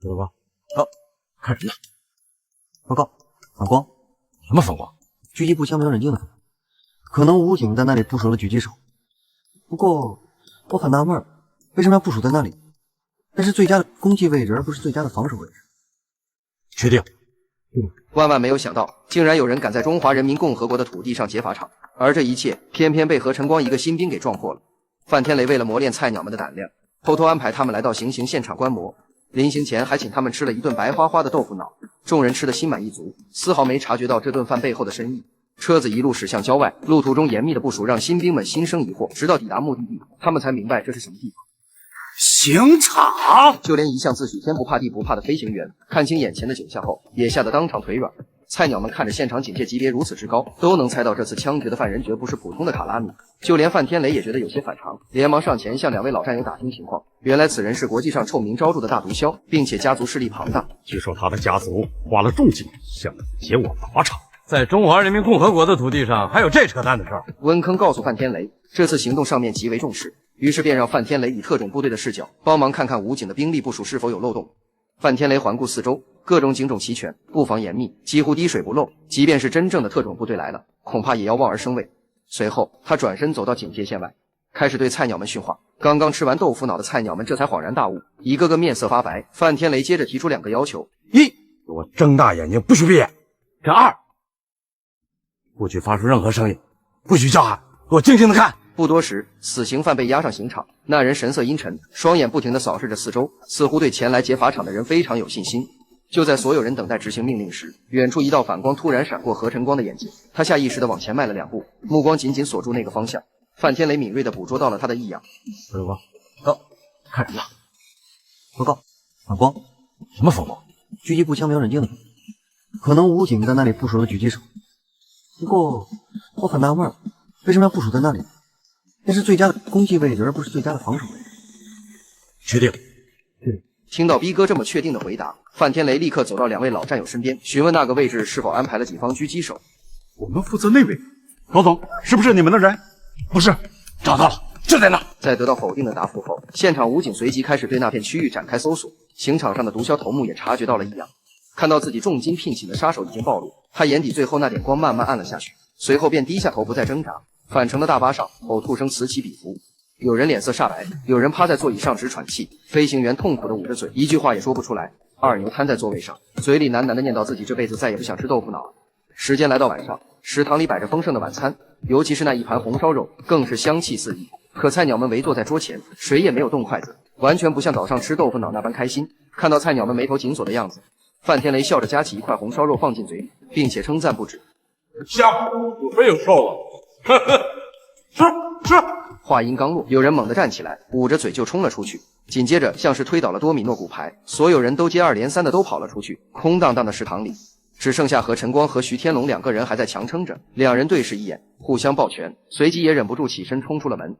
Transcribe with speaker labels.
Speaker 1: 报告。
Speaker 2: 看人呢。报告，反光。
Speaker 1: 什么反光？
Speaker 2: 狙击步枪瞄准镜的反光，可能武警在那里部署了狙击手。不过我很纳闷，为什么要部署在那里？那是最佳的攻击位置，而不是最佳的防守位置。
Speaker 1: 确定。
Speaker 3: 万万没有想到，竟然有人敢在中华人民共和国的土地上劫法场，而这一切偏偏被何晨光一个新兵给撞破了。范天雷为了磨练菜鸟们的胆量，偷偷安排他们来到行刑现场观摩，临行前还请他们吃了一顿白花花的豆腐脑，众人吃得心满意足，丝毫没察觉到这顿饭背后的深意。车子一路驶向郊外，路途中严密的部署让新兵们心生疑惑，直到抵达目的地，他们才明白这是什么地方。
Speaker 1: 刑场！
Speaker 3: 就连一向自诩天不怕地不怕的飞行员，看清眼前的景象后，也吓得当场腿软。菜鸟们看着现场警戒级别如此之高，都能猜到这次枪决的犯人绝不是普通的卡拉米。就连范天雷也觉得有些反常，连忙上前向两位老战友打听情况。原来此人是国际上臭名昭著的大毒枭，并且家族势力庞大。
Speaker 1: 据说他的家族花了重金想劫我法场，在中华人民共和国的土地上还有这扯淡的事儿。
Speaker 3: 温坑告诉范天雷，这次行动上面极为重视，于是便让范天雷以特种部队的视角帮忙看看武警的兵力部署是否有漏洞。范天雷环顾四周，各种警种齐全，布防严密，几乎滴水不漏。即便是真正的特种部队来了，恐怕也要望而生畏。随后，他转身走到警戒线外，开始对菜鸟们训话。刚刚吃完豆腐脑的菜鸟们这才恍然大悟，一个个面色发白。范天雷接着提出2个要求：
Speaker 1: 一，给我睁大眼睛，不许闭眼；这2，不许发出任何声音，不许叫喊，给我静静的看。
Speaker 3: 不多时，死刑犯被押上刑场，那人神色阴沉，双眼不停地扫视着四周，似乎对前来劫法场的人非常有信心。就在所有人等待执行命令时，远处一道反光突然闪过何晨光的眼睛，他下意识地往前迈了2步，目光紧紧锁住那个方向。范天雷敏锐地捕捉到了他的异样。
Speaker 2: 报告，看人呢。报告，反光。
Speaker 1: 什么反光？
Speaker 2: 狙击步枪瞄准镜的反光，可能武警在那里部署了狙击手。不过我很纳闷，为什么要部署在那里？那是最佳的攻击位置，而不是最佳的防守位置。
Speaker 1: 确定。
Speaker 3: 听到逼哥这么确定的回答，范天雷立刻走到2位老战友身边，询问那个位置是否安排了己方狙击手。
Speaker 1: 我们负责那位。高总，是不是你们的人？不是，找到了，就在那。
Speaker 3: 在得到否定的答复后，现场武警随即开始对那片区域展开搜索。刑场上的毒枭头目也察觉到了异样，看到自己重金聘请的杀手已经暴露，他眼底最后那点光慢慢暗了下去，随后便低下头不再挣扎。返程的大巴上，呕吐声此起彼伏，有人脸色煞白，有人趴在座椅上直喘气，飞行员痛苦地捂着嘴，一句话也说不出来。二牛瘫在座位上，嘴里喃喃地念叨自己这辈子再也不想吃豆腐脑了。时间来到晚上，食堂里摆着丰盛的晚餐，尤其是那一盘红烧肉，更是香气四溢。可菜鸟们围坐在桌前，谁也没有动筷子，完全不像早上吃豆腐脑那般开心。看到菜鸟们眉头紧锁的样子，范天雷笑着夹起一块红烧肉放进嘴里，并且称赞不止：
Speaker 1: 香，我真有瘦了。吃！
Speaker 3: 话音刚落，有人猛地站起来，捂着嘴就冲了出去。紧接着，像是推倒了多米诺骨牌，所有人都接二连三的都跑了出去。空荡荡的食堂里，只剩下何晨光和徐天龙2个人还在强撑着。2人对视一眼，互相抱拳，随即也忍不住起身冲出了门。